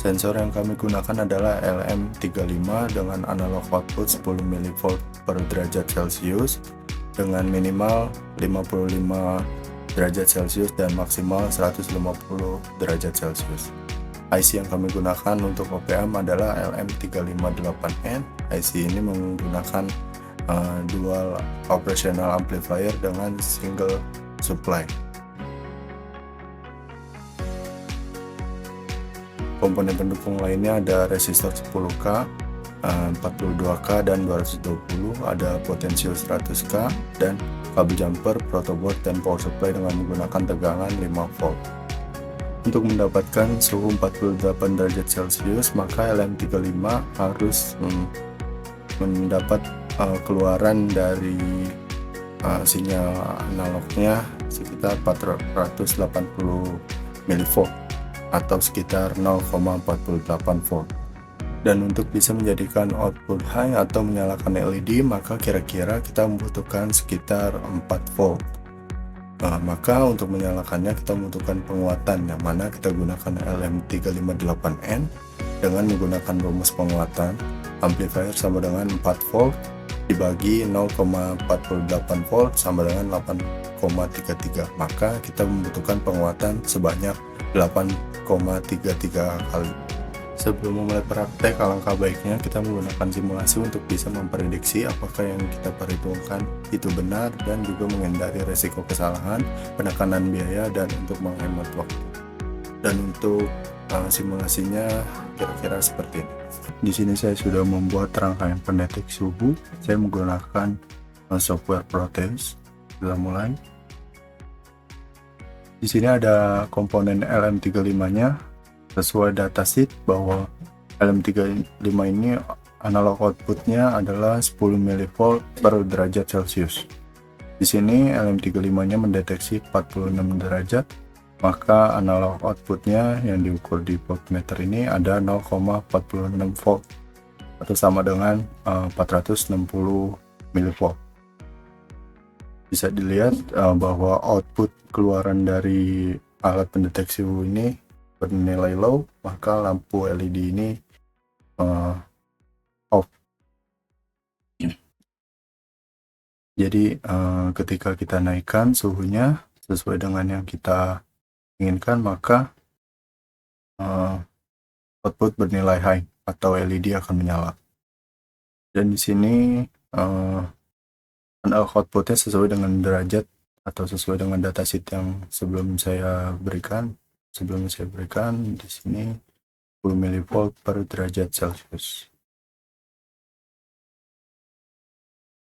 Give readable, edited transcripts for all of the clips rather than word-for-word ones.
Sensor yang kami gunakan adalah LM35 dengan analog output 10 mV per derajat Celcius dengan minimal 55 derajat Celcius dan maksimal 150 derajat Celcius. IC yang kami gunakan untuk OPM adalah LM358N. IC ini menggunakan dual operational amplifier dengan single supply. Komponen pendukung lainnya ada resistor 10K, 42K dan 220, ada potensio 100K dan kabel jumper, protoboard dan power supply dengan menggunakan tegangan 5 volt. Untuk mendapatkan suhu 48 derajat Celcius, maka LM35 harus mendapat keluaran dari sinyal analognya sekitar 480 mV atau sekitar 0,48 volt. Dan untuk bisa menjadikan output high atau menyalakan LED, maka kira-kira kita membutuhkan sekitar 4 volt. Maka untuk menyalakannya kita membutuhkan penguatan, yang mana kita gunakan LM358N dengan menggunakan rumus penguatan amplifier sama dengan 4 volt dibagi 0,48 volt sama dengan 8,33, maka kita membutuhkan penguatan sebanyak 8,33 kali. Sebelum memulai praktek, alangkah baiknya kita menggunakan simulasi untuk bisa memprediksi apakah yang kita perhitungkan itu benar dan juga menghindari resiko kesalahan, penekanan biaya, dan untuk menghemat waktu. Dan untuk simulasinya kira-kira seperti ini. Di sini saya sudah membuat rangkaian pendeteksi suhu. Saya menggunakan software Proteus. Kita mulai. Di sini ada komponen LM35-nya. Sesuai datasheet bahwa LM35 ini analog outputnya adalah 10 mV per derajat Celcius. Di sini LM35-nya mendeteksi 46 derajat, maka analog outputnya yang diukur di voltmeter ini ada 0,46 volt atau sama dengan 460 mV. Bisa dilihat bahwa output keluaran dari alat pendeteksi suhu ini bernilai low, maka lampu LED ini off. Jadi ketika kita naikkan suhunya sesuai dengan yang kita inginkan, maka output bernilai high atau LED akan menyala. Dan di sini analog outputnya sesuai dengan derajat atau sesuai dengan datasheet yang sebelumnya saya berikan di sini 10 mV per derajat Celcius.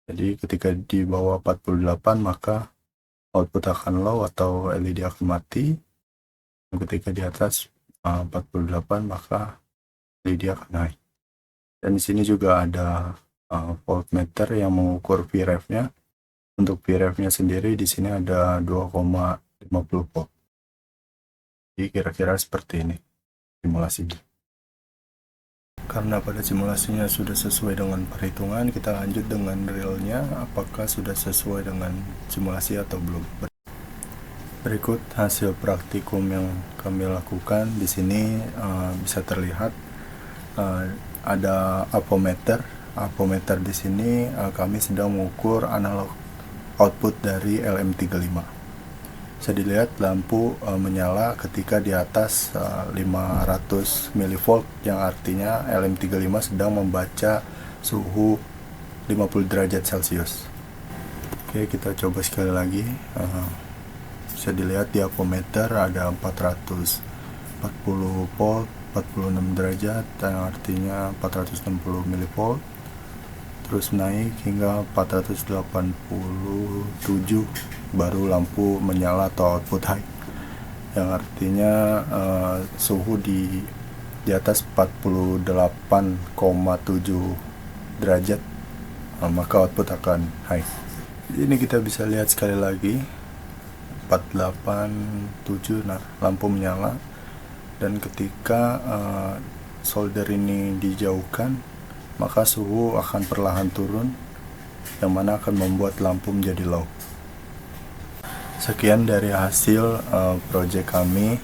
Jadi ketika di bawah 48 maka output akan low atau LED akan mati. Dan ketika di atas 48 maka LED akan high. Dan di sini juga ada voltmeter yang mengukur Vref-nya. Untuk Vref-nya sendiri di sini ada 2,50 volt. Jadi kira-kira seperti ini simulasinya. Karena pada simulasinya sudah sesuai dengan perhitungan, kita lanjut dengan realnya apakah sudah sesuai dengan simulasi atau belum. Berikut hasil praktikum yang kami lakukan. Di sini bisa terlihat ada apometer. Apometer di sini kami sedang mengukur analog output dari LM35. Bisa dilihat lampu menyala ketika di atas 500 mV, yang artinya LM35 sedang membaca suhu 50 derajat Celcius. Oke, kita coba sekali lagi. Bisa dilihat di apometer ada 440 volt, 46 derajat, yang artinya 460 mV. Terus naik hingga 487, baru lampu menyala atau output high, yang artinya suhu di atas 48,7 derajat, maka output akan high. Ini kita bisa lihat sekali lagi 487, nah lampu menyala, dan ketika solder ini dijauhkan maka suhu akan perlahan turun, yang mana akan membuat lampu menjadi low. Sekian dari hasil project kami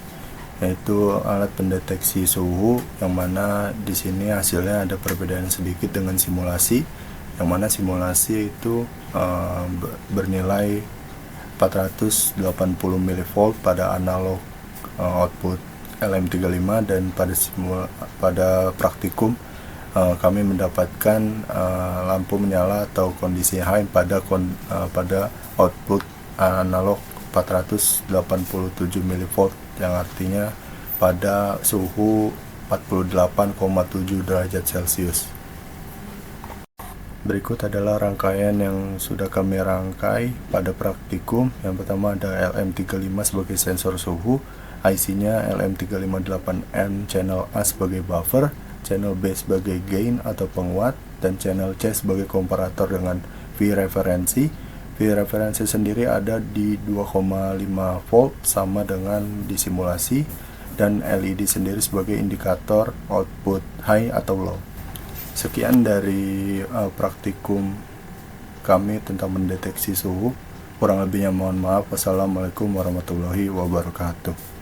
yaitu alat pendeteksi suhu, yang mana di sini hasilnya ada perbedaan sedikit dengan simulasi, yang mana simulasi itu bernilai 480 mV pada analog output LM35, dan pada praktikum kami mendapatkan lampu menyala atau kondisi high pada output analog 487 mV, yang artinya pada suhu 48,7 derajat Celcius. Berikut adalah rangkaian yang sudah kami rangkai pada praktikum. Yang pertama ada LM35 sebagai sensor suhu, IC-nya LM358N channel A sebagai buffer, channel B sebagai gain atau penguat, dan channel C sebagai komparator dengan V referensi. V referensi sendiri ada di 2,5 volt sama dengan di simulasi, dan LED sendiri sebagai indikator output high atau low. Sekian dari praktikum kami tentang mendeteksi suhu. Kurang lebihnya mohon maaf. Wassalamualaikum warahmatullahi wabarakatuh.